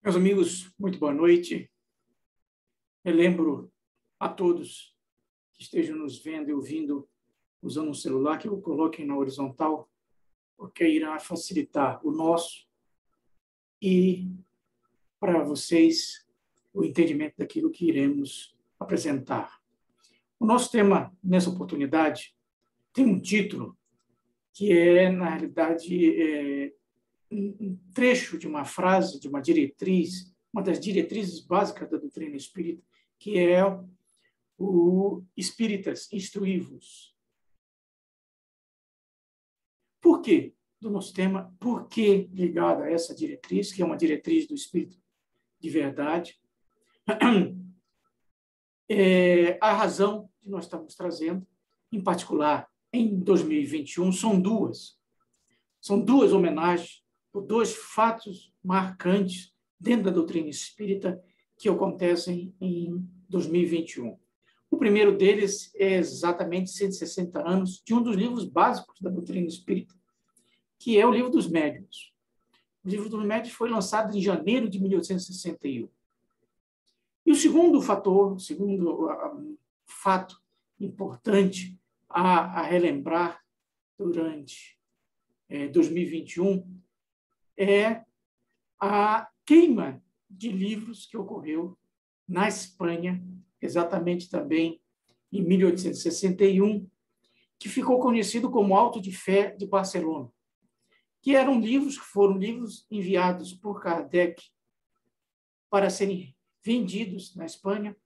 Meus amigos, muito boa noite. Eu lembro a todos que estejam nos vendo e ouvindo usando um celular que o coloquem na horizontal, porque irá facilitar o nosso e para vocês o entendimento daquilo que iremos apresentar. O nosso tema nessa oportunidade tem um título que é, na realidade, um trecho de uma frase, de uma diretriz, uma das diretrizes básicas da doutrina espírita, que é o Espíritas Instruí-vos. Por quê? Do nosso tema, por que ligado a essa diretriz, que é uma diretriz do Espírito de verdade? A razão que nós estamos trazendo, em particular, em 2021, são duas. São duas homenagens por dois fatos marcantes dentro da doutrina espírita que acontecem em 2021. O primeiro deles é exatamente 160 anos de um dos livros básicos da doutrina espírita, que é o Livro dos Médiuns. O Livro dos Médiuns foi lançado em janeiro de 1861. E o segundo fator, o segundo fato importante a relembrar durante 2021 é a queima de livros que ocorreu na Espanha, exatamente também em 1861, que ficou conhecido como Auto de Fé de Barcelona, que foram livros enviados por Kardec para serem vendidos na Espanha,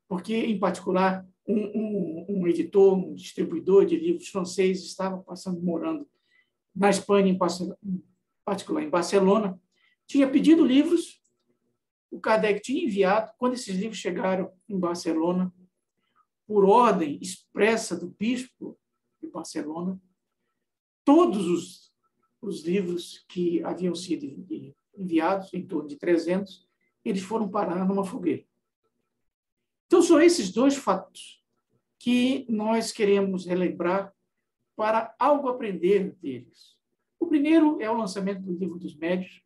porque, em particular, um editor, um distribuidor de livros francês estava morando na Espanha, em particular em Barcelona, tinha pedido livros, o Kardec tinha enviado. Quando esses livros chegaram em Barcelona, por ordem expressa do bispo de Barcelona, todos os livros que haviam sido enviados, em torno de 300, eles foram parar numa fogueira. Então, são esses dois fatos que nós queremos relembrar para algo aprender deles. O primeiro é o lançamento do Livro dos Médiuns,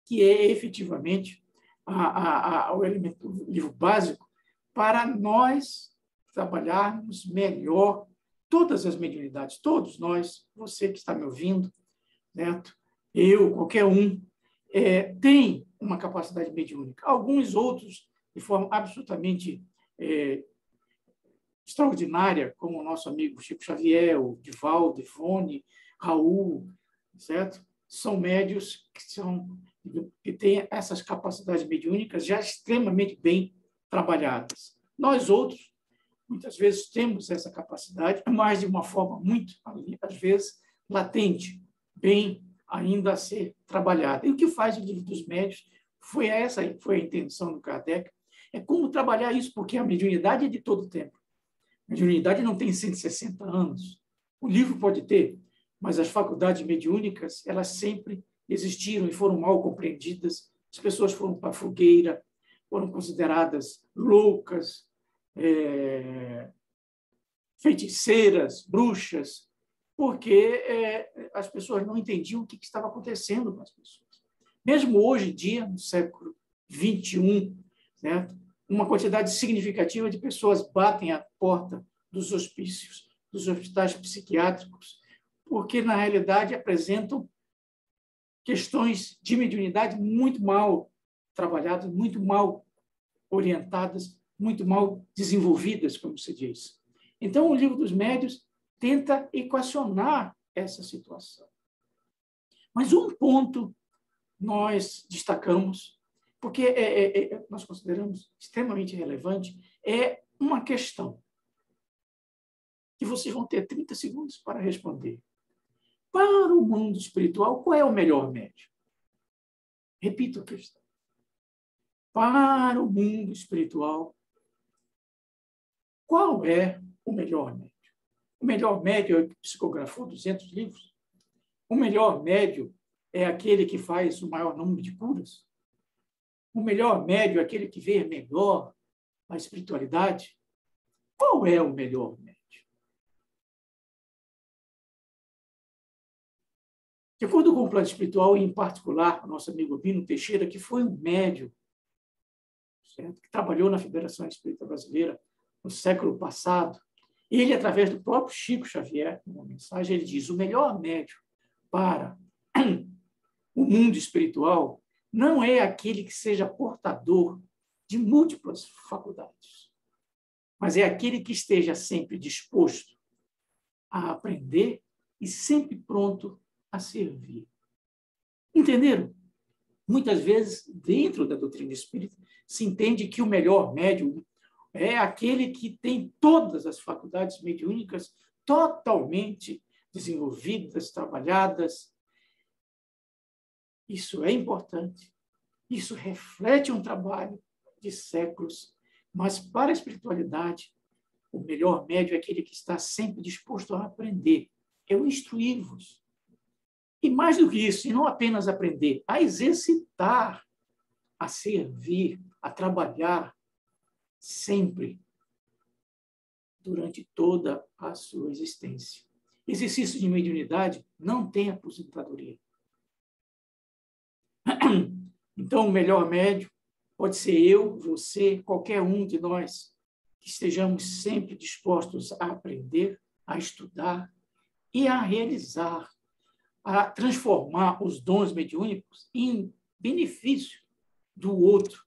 que é efetivamente o elemento, o livro básico para nós trabalharmos melhor todas as mediunidades, todos nós, você que está me ouvindo, certo? Eu, qualquer um, tem uma capacidade mediúnica. Alguns outros, de forma absolutamente extraordinária, como o nosso amigo Chico Xavier, o Divaldo, Ivone, Raul, certo? São médios que têm essas capacidades mediúnicas já extremamente bem trabalhadas. Nós outros, muitas vezes, temos essa capacidade, mas de uma forma muito, às vezes, latente, bem ainda a ser trabalhada. E o que faz o Livro dos Médiuns foi a intenção do Kardec, é como trabalhar isso, porque a mediunidade é de todo o tempo. A mediunidade não tem 160 anos. O livro pode ter, mas as faculdades mediúnicas, elas sempre existiram e foram mal compreendidas. As pessoas foram para a fogueira, foram consideradas loucas, feiticeiras, bruxas, porque as pessoas não entendiam o que estava acontecendo com as pessoas. Mesmo hoje em dia, no século XXI, certo? Uma quantidade significativa de pessoas batem à porta dos hospícios, dos hospitais psiquiátricos, porque, na realidade, apresentam questões de mediunidade muito mal trabalhadas, muito mal orientadas, muito mal desenvolvidas, como se diz. Então, o Livro dos Médiuns tenta equacionar essa situação. Mas um ponto nós destacamos, porque nós consideramos extremamente relevante, é uma questão que vocês vão ter 30 segundos para responder. Para o mundo espiritual, qual é o melhor médium? Repito a questão. Para o mundo espiritual, qual é o melhor médium? O melhor médium é o que psicografou 200 livros? O melhor médium é aquele que faz o maior número de curas? O melhor médium é aquele que vê melhor a espiritualidade? Qual é o melhor médium? De acordo com o plano espiritual, e em particular, o nosso amigo Bino Teixeira, que foi um médium, certo? Que trabalhou na Federação Espírita Brasileira no século passado, ele, através do próprio Chico Xavier, numa mensagem, ele diz: o melhor médium para o mundo espiritual não é aquele que seja portador de múltiplas faculdades, mas é aquele que esteja sempre disposto a aprender e sempre pronto a servir. Entenderam? Muitas vezes, dentro da doutrina espírita, se entende que o melhor médium é aquele que tem todas as faculdades mediúnicas totalmente desenvolvidas, trabalhadas. Isso é importante. Isso reflete um trabalho de séculos. Mas, para a espiritualidade, o melhor médium é aquele que está sempre disposto a aprender. Eu instruí-vos. E mais do que isso, e não apenas aprender, a exercitar, a servir, a trabalhar sempre, durante toda a sua existência. Exercício de mediunidade não tem aposentadoria. Então, o melhor médium pode ser eu, você, qualquer um de nós, que estejamos sempre dispostos a aprender, a estudar e a realizar, a transformar os dons mediúnicos em benefício do outro,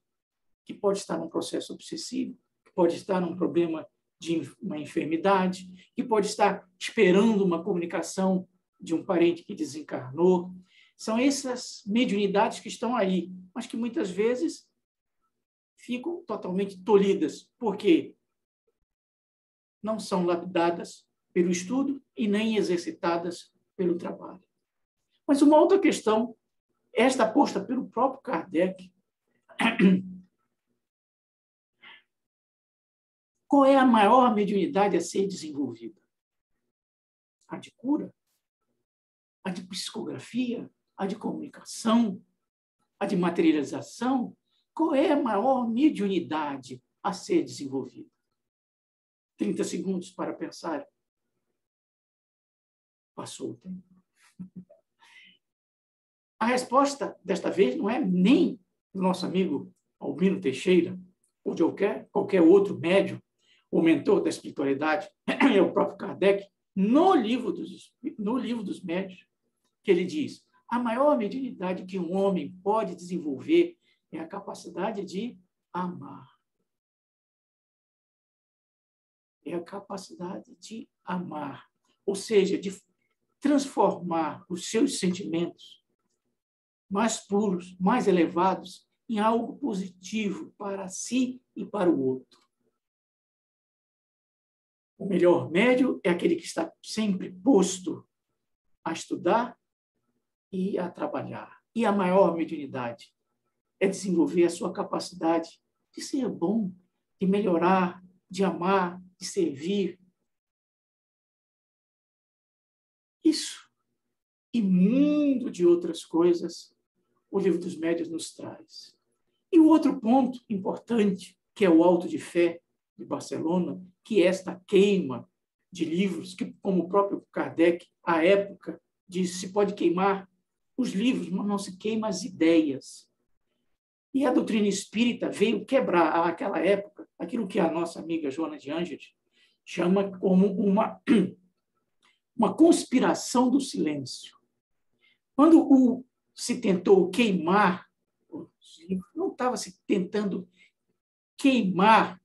que pode estar num processo obsessivo, que pode estar num problema de uma enfermidade, que pode estar esperando uma comunicação de um parente que desencarnou. São essas mediunidades que estão aí, mas que muitas vezes ficam totalmente tolhidas, porque não são lapidadas pelo estudo e nem exercitadas pelo trabalho. Mas uma outra questão, esta posta pelo próprio Kardec, qual é a maior mediunidade a ser desenvolvida? A de cura? A de psicografia? A de comunicação? A de materialização? Qual é a maior mediunidade a ser desenvolvida? 30 segundos para pensar. Passou o tempo. A resposta, desta vez, não é nem do nosso amigo Albino Teixeira, ou de qualquer outro médium, ou mentor da espiritualidade, é o próprio Kardec, no livro dos Médiuns, que ele diz: a maior mediunidade que um homem pode desenvolver é a capacidade de amar. É a capacidade de amar, ou seja, de transformar os seus sentimentos mais puros, mais elevados, em algo positivo para si e para o outro. O melhor médium é aquele que está sempre posto a estudar e a trabalhar. E a maior mediunidade é desenvolver a sua capacidade de ser bom, de melhorar, de amar, de servir. Isso e mundo de outras coisas o Livro dos Médiuns nos traz. E o outro ponto importante, que é o Auto de Fé de Barcelona, que é esta queima de livros, que, como o próprio Kardec, à época, disse: se pode queimar os livros, mas não se queima as ideias. E a doutrina espírita veio quebrar, àquela época, aquilo que a nossa amiga Joana de Ângeles chama como uma conspiração do silêncio. Quando se tentou queimar os livros, não estava se tentando queimar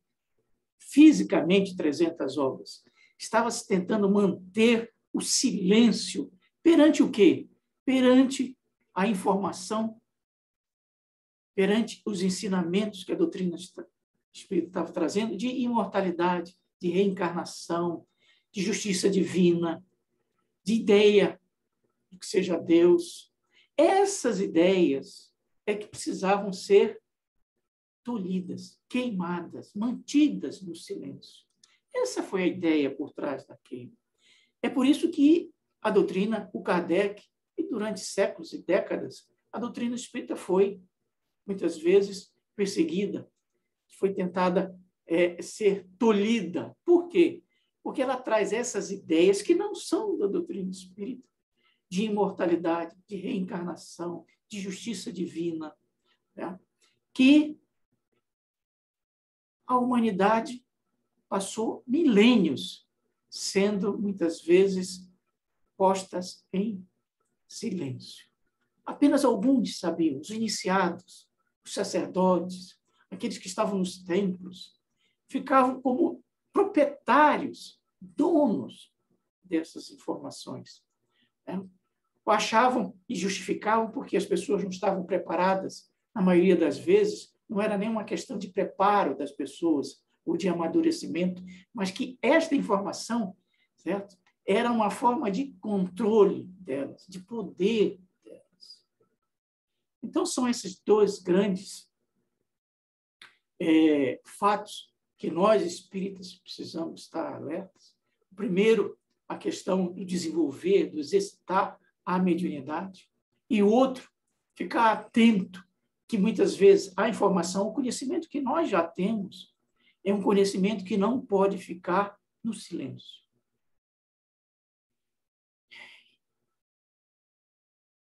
fisicamente 300 obras, estava se tentando manter o silêncio perante o quê? Perante a informação, perante os ensinamentos que a doutrina espírita estava trazendo de imortalidade, de reencarnação, de justiça divina, de ideia de que seja Deus. Essas ideias é que precisavam ser tolhidas, queimadas, mantidas no silêncio. Essa foi a ideia por trás da queima. É por isso que a doutrina, o Kardec, e durante séculos e décadas, a doutrina espírita foi, muitas vezes, perseguida, foi tentada ser tolhida. Por quê? Porque ela traz essas ideias que não são da doutrina espírita, de imortalidade, de reencarnação, de justiça divina, né? Que a humanidade passou milênios sendo, muitas vezes, postas em silêncio. Apenas alguns sabiam, os iniciados, os sacerdotes, aqueles que estavam nos templos, ficavam como proprietários, donos dessas informações, né? O achavam e justificavam porque as pessoas não estavam preparadas. Na maioria das vezes, não era nem uma questão de preparo das pessoas ou de amadurecimento, mas que esta informação, certo, era uma forma de controle delas, de poder delas. Então, são esses dois grandes fatos que nós, espíritas, precisamos estar alertas. O primeiro, a questão do desenvolver, do exercitar a mediunidade. E o outro, ficar atento que, muitas vezes, a informação, o conhecimento que nós já temos, é um conhecimento que não pode ficar no silêncio.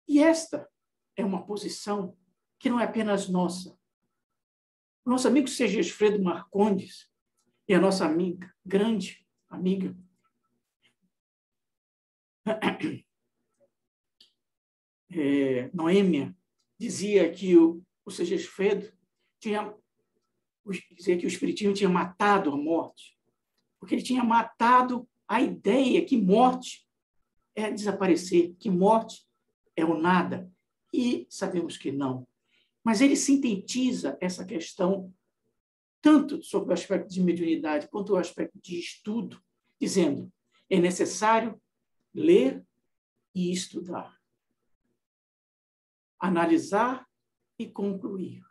E esta é uma posição que não é apenas nossa. O nosso amigo Sergefredo Marcondes e a nossa amiga, grande amiga, Noêmia, dizia que o Sergefredo dizia que o espiritismo tinha matado a morte, porque ele tinha matado a ideia que morte é desaparecer, que morte é o nada. E sabemos que não. Mas ele sintetiza essa questão tanto sobre o aspecto de mediunidade quanto o aspecto de estudo, dizendo: é necessário ler e estudar, analisar e concluir,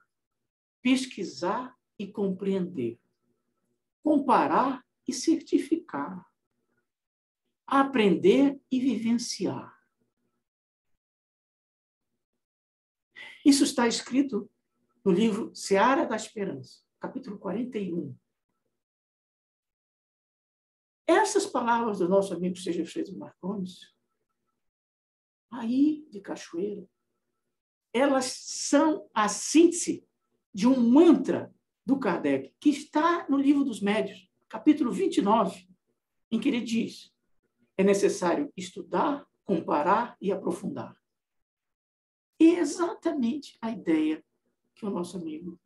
pesquisar e compreender, comparar e certificar, aprender e vivenciar. Isso está escrito no livro Seara da Esperança, capítulo 41. Essas palavras do nosso amigo Sergefredo Marcondes, aí de Cachoeira, elas são a síntese de um mantra do Kardec, que está no Livro dos Médiuns, capítulo 29, em que ele diz: é necessário estudar, comparar e aprofundar. E é exatamente a ideia que o nosso amigo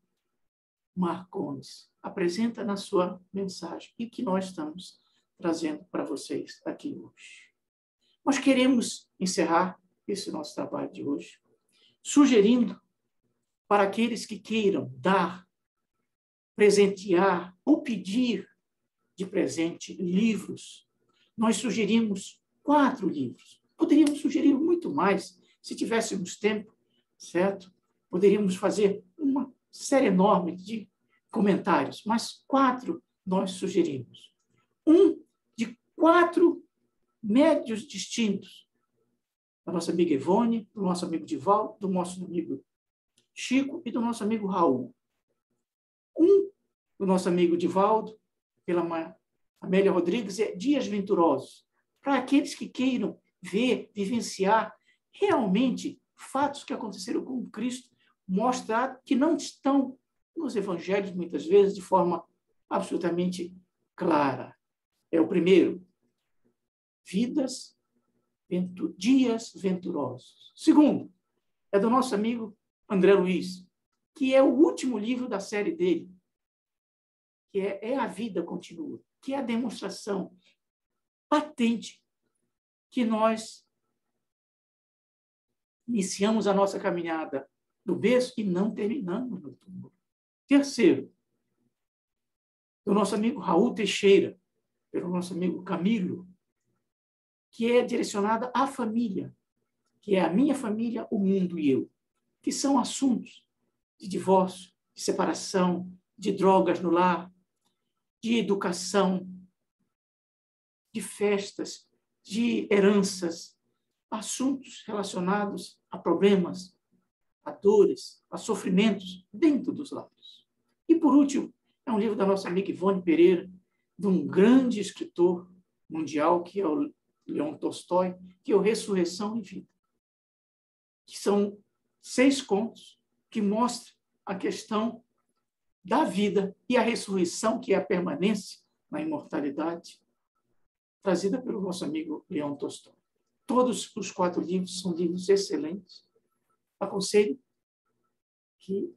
Marcondes apresenta na sua mensagem e que nós estamos trazendo para vocês aqui hoje. Nós queremos encerrar esse nosso trabalho de hoje sugerindo para aqueles que queiram dar, presentear ou pedir de presente livros. Nós sugerimos 4 livros. Poderíamos sugerir muito mais, se tivéssemos tempo, certo? Poderíamos fazer uma série enorme de comentários, mas 4 nós sugerimos. Um de 4 médios distintos, da nossa amiga Ivone, do nosso amigo Divaldo, do nosso amigo Chico e do nosso amigo Raul. Um do nosso amigo Divaldo, pela Amélia Rodrigues, é Dias Venturosos, para aqueles que queiram ver, vivenciar realmente fatos que aconteceram com Cristo, mostrar que não estão nos evangelhos, muitas vezes, de forma absolutamente clara. É o primeiro. Dias Venturosos. Segundo, é do nosso amigo André Luiz, que é o último livro da série dele, que é A Vida Continua, que é a demonstração patente que nós iniciamos a nossa caminhada do berço e não terminamos no túmulo. Terceiro, do nosso amigo Raul Teixeira, pelo nosso amigo Camilo, que é direcionada à família, que é a minha família, o mundo e eu, que são assuntos de divórcio, de separação, de drogas no lar, de educação, de festas, de heranças, assuntos relacionados a problemas, a dores, a sofrimentos dentro dos lares. E, por último, é um livro da nossa amiga Ivone Pereira, de um grande escritor mundial, que é o Leon Tolstói, que é o Ressurreição e Vida, que são 6 contos que mostram a questão da vida e a ressurreição, que é a permanência na imortalidade, trazida pelo nosso amigo Leon Tolstói. Todos os 4 livros são livros excelentes. Aconselho que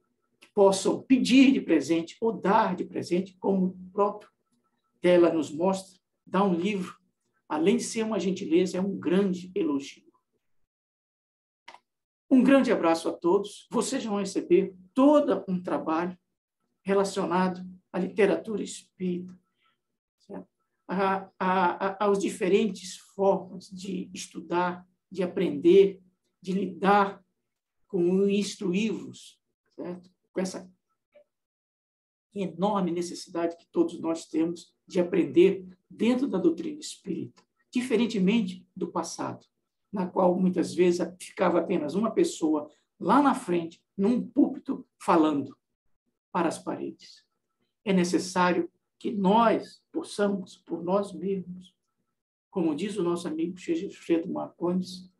possam pedir de presente ou dar de presente, como o próprio Tela nos mostra. Dar um livro, além de ser uma gentileza, é um grande elogio. Um grande abraço a todos. Vocês vão receber todo um trabalho relacionado à literatura espírita, certo? Aos diferentes formas de estudar, de aprender, de lidar com o instruí-vos, certo? Com essa enorme necessidade que todos nós temos de aprender dentro da doutrina espírita, diferentemente do passado, na qual muitas vezes ficava apenas uma pessoa lá na frente, num púlpito, falando para as paredes. É necessário que nós possamos, por nós mesmos, como diz o nosso amigo Fredo Marcondes,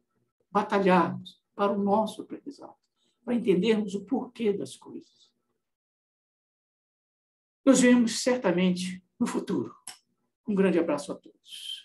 batalharmos para o nosso aprendizado, para entendermos o porquê das coisas. Nos vemos certamente no futuro. Um grande abraço a todos.